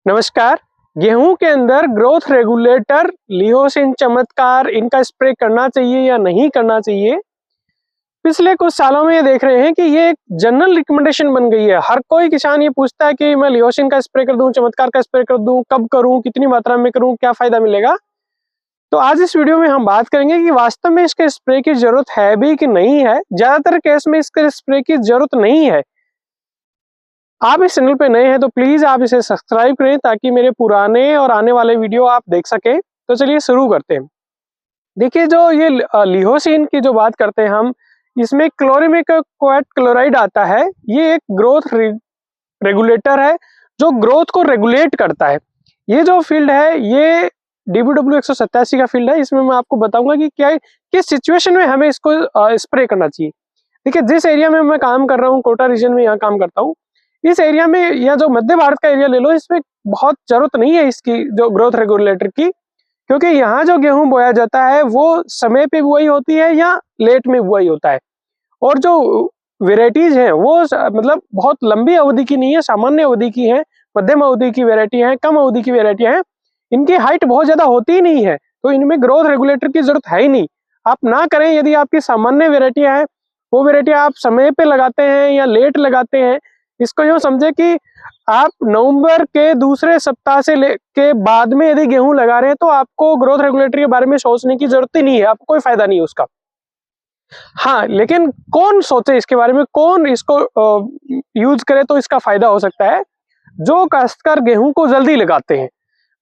नमस्कार। गेहूं के अंदर ग्रोथ रेगुलेटर लिहोसिन चमत्कार इनका स्प्रे करना चाहिए या नहीं करना चाहिए। पिछले कुछ सालों में ये देख रहे हैं कि ये एक जनरल रिकमेंडेशन बन गई है। हर कोई किसान ये पूछता है कि मैं लिहोसिन का स्प्रे कर दूं, चमत्कार का स्प्रे कर दूं, कब करूं, कितनी मात्रा में करूं, क्या फायदा मिलेगा। तो आज इस वीडियो में हम बात करेंगे कि वास्तव में इसके स्प्रे की जरूरत है भी कि नहीं है। ज्यादातर केस में इसके स्प्रे की जरूरत नहीं है। आप इस चैनल पे नए हैं तो प्लीज आप इसे सब्सक्राइब करें ताकि मेरे पुराने और आने वाले वीडियो आप देख सकें। तो चलिए शुरू करते हैं। देखिए, जो ये लिहोसिन की जो बात करते हैं हम, इसमें क्लोरीमेथोक्वेट क्लोराइड आता है। ये एक ग्रोथ रेगुलेटर है जो ग्रोथ को रेगुलेट करता है। ये जो फील्ड है ये DBW 187 का फील्ड है। इसमें मैं आपको बताऊंगा कि क्या किस सिचुएशन में हमें इसको स्प्रे करना चाहिए। देखिए, जिस एरिया में मैं काम कर रहा हूँ, कोटा रीजन में यहाँ काम करता हूँ, इस एरिया में या जो मध्य भारत का एरिया ले लो, इसमें बहुत जरूरत नहीं है इसकी जो ग्रोथ रेगुलेटर की, क्योंकि यहाँ जो गेहूं बोया जाता है वो समय पे बुआई होती है या लेट में बुआई होता है। और जो वेराइटीज हैं वो मतलब बहुत लंबी अवधि की नहीं है, सामान्य अवधि की है, मध्यम अवधि की वेराइटी है, कम अवधि की वेराइटी है। इनकी हाइट बहुत ज्यादा होती ही नहीं है, तो इनमें ग्रोथ रेगुलेटर की जरूरत है ही नहीं। आप ना करें। यदि आपकी सामान्य वेराइटियां हैं, वो वेराइटी आप समय पे लगाते हैं या लेट लगाते हैं, इसको यूं समझे कि आप नवंबर के दूसरे सप्ताह से के बाद में यदि गेहूं लगा रहे हैं तो आपको ग्रोथ रेगुलेटर के बारे में सोचने की जरूरत ही नहीं है, आपको कोई फायदा नहीं है उसका। हाँ, लेकिन कौन सोचे इसके बारे में, कौन इसको यूज करे तो इसका फायदा हो सकता है। जो काश्तकार गेहूं को जल्दी लगाते हैं,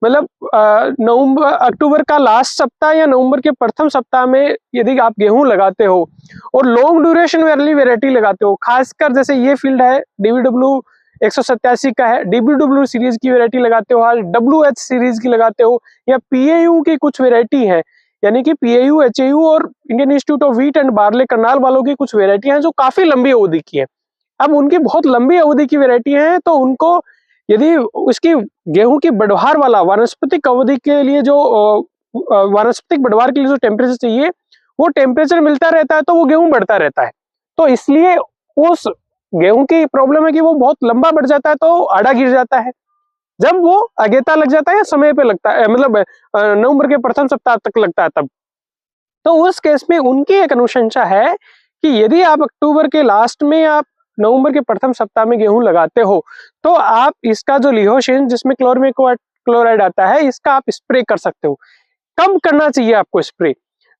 मतलब अक्टूबर का लास्ट सप्ताह या नवंबर के प्रथम सप्ताह में यदि आप गेहूं लगाते हो और लॉन्ग ड्यूरेशन वाली वेराइटी लगाते हो, खासकर जैसे ये फील्ड है DBW 187 का है, DBW सीरीज की वेराइटी लगाते हो, WH सीरीज की लगाते हो, या PAU की कुछ वेराइटी है, यानी कि PAU, HAU और Indian institute of wheat and barley Karnal वालों की कुछ वेराइटी हैं जो काफी लंबी अवधि की है। अब उनकी बहुत लंबी अवधि की वेराइटी है, तो उनको यदि उसकी गेहूं की बढ़वार वाला वानस्पतिक अवधि के लिए जो वानस्पतिक बढ़वार के लिए जो टेम्परेचर चाहिए वो टेम्परेचर मिलता रहता है, तो वो गेहूं बढ़ता रहता है। तो इसलिए उस गेहूं की प्रॉब्लम है कि वो बहुत लंबा बढ़ जाता है, तो आड़ा गिर जाता है। जब वो अगेता लग जाता है, समय पे लगता है, मतलब नवंबर के प्रथम सप्ताह तक लगता है तब, तो उस केस में उनकी एक अनुशंसा है कि यदि आप अक्टूबर के लास्ट में या नवंबर के प्रथम सप्ताह में गेहूं लगाते हो तो आप इसका जो लिहोसिन जिसमें क्लोरीमेथोक्वेट क्लोराइड आता है, इसका आप स्प्रे कर सकते हो। कब करना चाहिए आपको स्प्रे?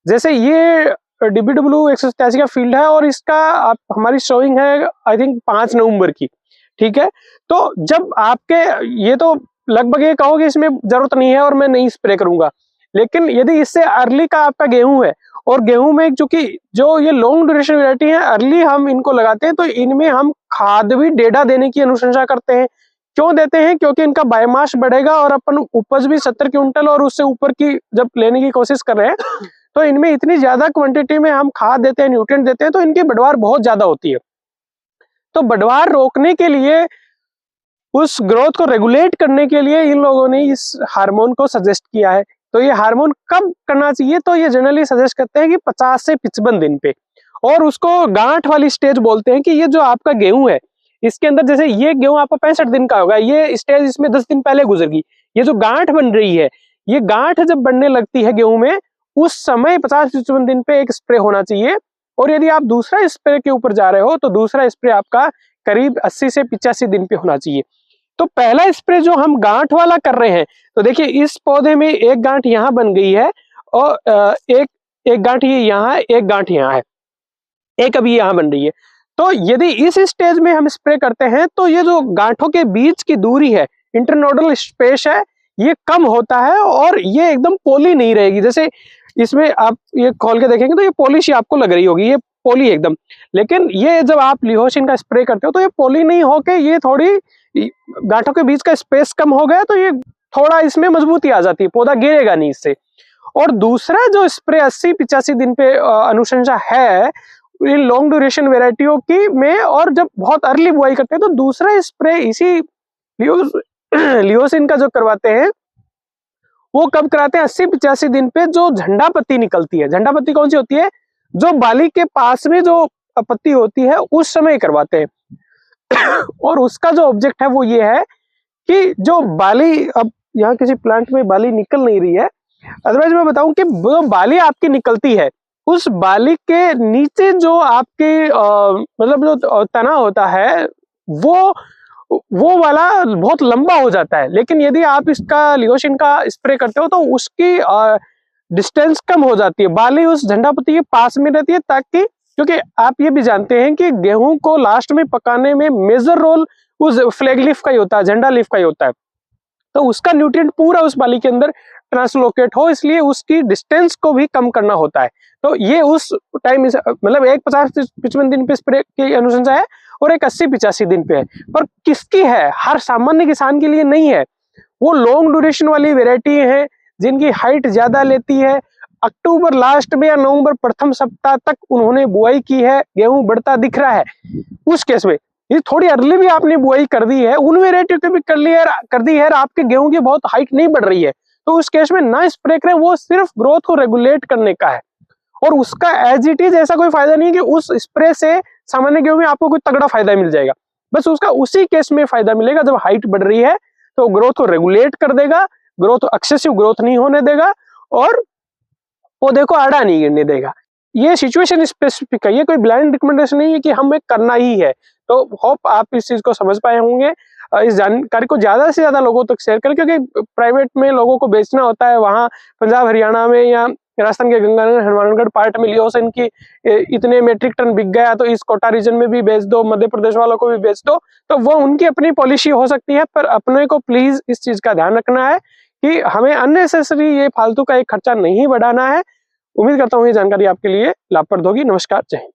जैसे ये DBW 187 का फील्ड है और इसका आप हमारी शोइंग है आई थिंक 5 नवंबर की, ठीक है। तो जब आपके ये तो लगभग ये कहोगे इसमें जरूरत नहीं है और मैं नहीं स्प्रे करूंगा, लेकिन यदि इससे अर्ली का आपका गेहूं है और गेहूं में चूंकि जो ये लॉन्ग ड्यूरेशन वेराइटी है, अर्ली हम इनको लगाते हैं, तो इनमें हम खाद भी डेढ़ा देने की अनुशंसा करते हैं। क्यों देते हैं? क्योंकि इनका बायोमास बढ़ेगा और अपन उपज भी 70 क्विंटल और उससे ऊपर की जब लेने की कोशिश कर रहे हैं, तो इनमें इतनी ज्यादा क्वांटिटी में हम खाद देते हैं, न्यूट्रिएंट देते हैं, तो इनकी बढ़वार बहुत ज्यादा होती है। तो बढ़वार रोकने के लिए, उस ग्रोथ को रेगुलेट करने के लिए इन लोगों ने इस हार्मोन को सजेस्ट किया है। तो ये हार्मोन कब करना चाहिए? तो ये जनरली सजेस्ट करते हैं कि 50 से 55 दिन पे, और उसको गांठ वाली स्टेज बोलते हैं कि ये जो आपका गेहूं है इसके अंदर, जैसे ये गेहूं आपका 65 दिन का होगा, ये स्टेज इसमें 10 दिन पहले गुजर गई, ये जो गांठ बन रही है, ये गांठ जब बनने लगती है गेहूं में, उस समय 50-55 दिन पे एक स्प्रे होना चाहिए। और यदि आप दूसरा स्प्रे के ऊपर जा रहे हो तो दूसरा स्प्रे आपका करीब 80 से 85 दिन पे होना चाहिए। तो पहला स्प्रे जो हम गांठ वाला कर रहे हैं, तो देखिए इस पौधे में एक गांठ यहाँ बन गई है और एक गांठ ये यहाँ है, एक गांठ यहाँ है, एक अभी यहाँ बन रही है। तो यदि इस स्टेज में हम स्प्रे करते हैं तो ये जो गांठों के बीच की दूरी है, इंटरनोडल स्पेस है, ये कम होता है और ये एकदम पोली नहीं रहेगी। जैसे इसमें आप ये खोल के देखेंगे तो ये पॉलिश आपको लग रही होगी, ये पोली एकदम। लेकिन ये जब आप लिहोसिन का स्प्रे करते हो तो ये पोली नहीं होके ये थोड़ी गांठों के बीच का स्पेस कम हो गया, तो ये थोड़ा इसमें मजबूती आ जाती है, पौधा गिरेगा नहीं इससे। और दूसरा जो स्प्रे 80-85 दिन पे अनुशंसा है इन लॉन्ग ड्यूरेशन वेराइटियों की में, और जब बहुत अर्ली बुआई करते हैं तो दूसरा स्प्रे इसी लिहोसिन का जो करवाते हैं वो कब कराते हैं? 80-85 दिन पे जो झंडा पत्ती निकलती है। झंडा पत्ती कौन सी होती है? जो बाली के पास में जो पत्ती होती है उस समय करवाते हैं। और उसका जो ऑब्जेक्ट है वो ये है कि जो बाली, अब यहाँ किसी प्लांट में बाली निकल नहीं रही है, अदरवाइज मैं बताऊं कि जो बाली आपकी निकलती है, उस बाली के नीचे जो आपके मतलब जो तना होता है वो वाला बहुत लंबा हो जाता है। लेकिन यदि आप इसका लियोसिन का स्प्रे करते हो तो उसकी डिस्टेंस कम हो जाती है, बाली उस झंडा पत्ती के पास में रहती है, ताकि, क्योंकि आप ये भी जानते हैं कि गेहूं को लास्ट में पकाने में मेजर रोल उस फ्लैग लीफ का ही होता है, झंडा लीफ का ही होता है। तो उसका न्यूट्रिएंट पूरा उस बाली के अंदर ट्रांसलोकेट हो, इसलिए उसकी डिस्टेंस को भी कम करना होता है। तो ये उस टाइम मतलब एक 50-55 दिन पे स्प्रे की अनुशंसा है और एक 80-85 दिन पे है। पर किसकी है? हर सामान्य किसान के लिए नहीं है। वो लॉन्ग ड्यूरेशन वाली वेराइटी है जिनकी हाइट ज्यादा लेती है। अक्टूबर लास्ट में या नवंबर प्रथम सप्ताह तक उन्होंने बुआई की है, गेहूं बढ़ता दिख रहा है। उस केस में ये थोड़ी अर्ली भी आपने बुआई कर दी है, उन वेराइटी पे भी कर दी है, आपके गेहूं की बहुत हाइट नहीं बढ़ रही है, तो उस केस में ना स्प्रे करें। वो सिर्फ ग्रोथ को रेगुलेट करने का है और उसका एज इट इज ऐसा कोई फायदा नहीं है कि उस स्प्रे से सामान्य गेहूं में आपको कोई तगड़ा फायदा मिल जाएगा। बस उसका उसी केस में फायदा मिलेगा जब हाइट बढ़ रही है, तो ग्रोथ को रेगुलेट कर देगा, ग्रोथ एक्सेसिव ग्रोथ नहीं होने देगा और पौधे को आड़ा नहीं गिरने देगा। ये सिचुएशन स्पेसिफिक है, ये कोई ब्लाइंड रिकमेंडेशन नहीं है कि हमें करना ही है। तो होप आप इस चीज को समझ पाए होंगे। इस जानकारी को ज्यादा से ज्यादा लोगों तक शेयर करें, क्योंकि प्राइवेट में लोगों को बेचना होता है, वहाँ पंजाब हरियाणा में या राजस्थान के गंगानगर हनुमानगढ़ पार्ट में लियोसिन की इतने मेट्रिक टन बिक गया तो इस कोटा रीजन में भी बेच दो, मध्य प्रदेश वालों को भी बेच दो, तो वो उनकी अपनी पॉलिसी हो सकती है। पर अपने को प्लीज इस चीज का ध्यान रखना है कि हमें अननेसेसरी ये फालतू का एक खर्चा नहीं बढ़ाना है। उम्मीद करता हूँ ये जानकारी आपके लिए लाभप्रद होगी। नमस्कार, जय हिंद।